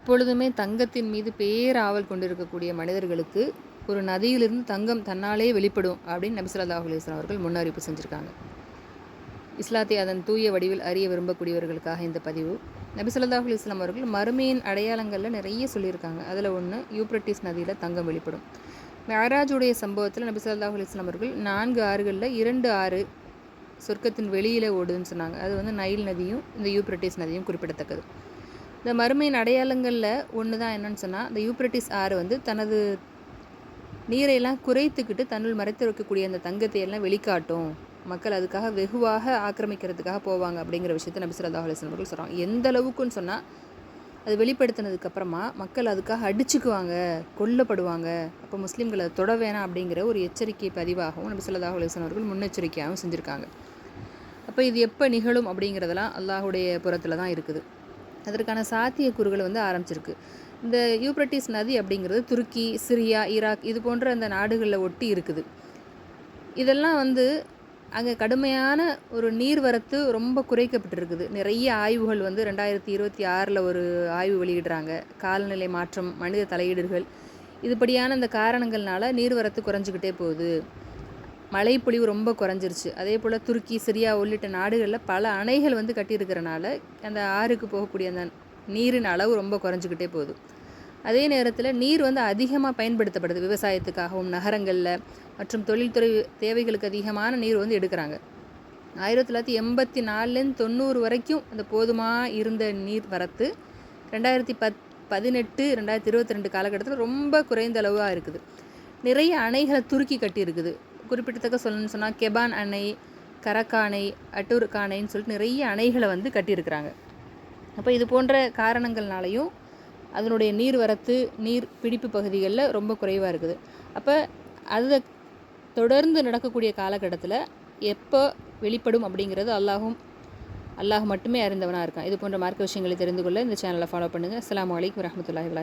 எப்பொழுதுமே தங்கத்தின் மீது பேராவல் கொண்டிருக்கக்கூடிய மனிதர்களுக்கு ஒரு நதியிலிருந்து தங்கம் தன்னாலே வெளிப்படும் அப்படின்னு நபி ஸல்லல்லாஹு அலைஹி வஸல்லம் அவர்கள் முன்னறிவிப்பு செஞ்சுருக்காங்க. இஸ்லாத்தை அதன் தூய வடிவில் அறிய விரும்பக்கூடியவர்களுக்காக இந்த பதிவு. நபி ஸல்லல்லாஹு அலைஹி வஸல்லம் அவர்கள் மறுமையின் அடையாளங்களில் நிறைய சொல்லியிருக்காங்க. அதில் ஒன்று யூப்ரட்டிஸ் நதியில் தங்கம் வெளிப்படும். மெஹராஜுடைய சம்பவத்தில் நபி ஸல்லல்லாஹு அலைஹி வஸல்லம் அவர்கள் 4 ஆறுகளில் 2 ஆறு சொர்க்கத்தின் வெளியில் ஓடுதுன்னு சொன்னாங்க. அது வந்து நைல் நதியும் இந்த யூப்ரட்டிஸ் நதியும் குறிப்பிடத்தக்கது. இந்த மறுமையின் அடையாளங்களில் ஒன்று தான் என்னன்னு சொன்னால், இந்த யூப்ரட்டிஸ் ஆறு வந்து தனது நீரையெல்லாம் குறைத்துக்கிட்டு தன்னுள் மறைத்து வைக்கக்கூடிய அந்த தங்கத்தை எல்லாம் வெளிக்காட்டும். மக்கள் அதுக்காக வெகுவாக ஆக்கிரமிக்கிறதுக்காக போவாங்க அப்படிங்கிற விஷயத்தை நபி ஸல்லல்லாஹு அலைஹி வஸல்லம் அவர்கள் சொல்கிறாங்க. எந்த அளவுக்குன்னு சொன்னால், அது வெளிப்படுத்தினதுக்கப்புறமா மக்கள் அதுக்காக அடிச்சுக்குவாங்க, கொல்லப்படுவாங்க. அப்போ முஸ்லீம்களை அதை தொட வேணாம் அப்படிங்கிற ஒரு எச்சரிக்கை பதிவாகவும் நபி ஸல்லல்லாஹு அலைஹி வஸல்லம் அவர்கள் முன்னெச்சரிக்கையாகவும் செஞ்சுருக்காங்க. அப்போ இது எப்போ நிகழும் அப்படிங்கிறதெல்லாம் அல்லாஹுடைய புறத்தில் தான் இருக்குது. அதற்கான சாத்தியக்கூறுகள் வந்து ஆரம்பிச்சிருக்கு. இந்த யூப்ரட்டிஸ் நதி அப்படிங்கிறது துருக்கி, சிரியா, ஈராக் இது போன்ற அந்த நாடுகளில் ஒட்டி இருக்குது. இதெல்லாம் வந்து அங்கே கடுமையான ஒரு நீர்வரத்து ரொம்ப குறைக்கப்பட்டிருக்குது. நிறைய ஆய்வுகள் வந்து 2026 ஒரு ஆய்வு வெளியிடுறாங்க. காலநிலை மாற்றம், மனித தலையீடுகள் இதுபடியான இந்த காரணங்கள்னால நீர்வரத்து குறைஞ்சிக்கிட்டே போகுது. மழைப்பொழிவு ரொம்ப குறைஞ்சிருச்சு. அதே போல் துருக்கி, சிரியா உள்ளிட்ட நாடுகளில் பல அணைகள் வந்து கட்டியிருக்கிறனால அந்த ஆறுக்கு போகக்கூடிய அந்த நீரின் அளவு ரொம்ப குறைஞ்சிக்கிட்டே போகுது. அதே நேரத்தில் நீர் வந்து அதிகமாக பயன்படுத்தப்படுது. விவசாயத்துக்காகவும் நகரங்களில் மற்றும் தொழில்துறை தேவைகளுக்கு அதிகமான நீர் வந்து எடுக்கிறாங்க. 1984 90 வரைக்கும் அந்த போதுமாக இருந்த நீர் வரத்து 2018 2022 காலகட்டத்தில் ரொம்ப குறைந்த அளவாக இருக்குது. நிறைய அணைகளை துருக்கி கட்டியிருக்குது. குறிப்பிடத்தக்க சொல்லணும்னு சொன்னால் கெபான் அணை, கரக்கானை, அட்டூர்கானைன்னு சொல்லிட்டு நிறைய அணைகளை வந்து கட்டியிருக்கிறாங்க. அப்போ இது போன்ற காரணங்கள்னாலையும் அதனுடைய நீர் வரத்து, நீர் பிடிப்பு பகுதிகளில் ரொம்ப குறைவாக இருக்குது. அப்போ அதை தொடர்ந்து நடக்கக்கூடிய காலகட்டத்தில் எப்போ வெளிப்படும் அப்படிங்கிறது அல்லாஹ் மட்டுமே அறிந்தவனாக இருக்கான். இது போன்ற மார்க்க விஷயங்களை தெரிந்து கொள்ள இந்த சேனலை ஃபாலோ பண்ணுங்கள். அஸ்ஸலாமு அலைக்கும் வரஹ்மத்துல்லாஹி வபரகாத்துஹு.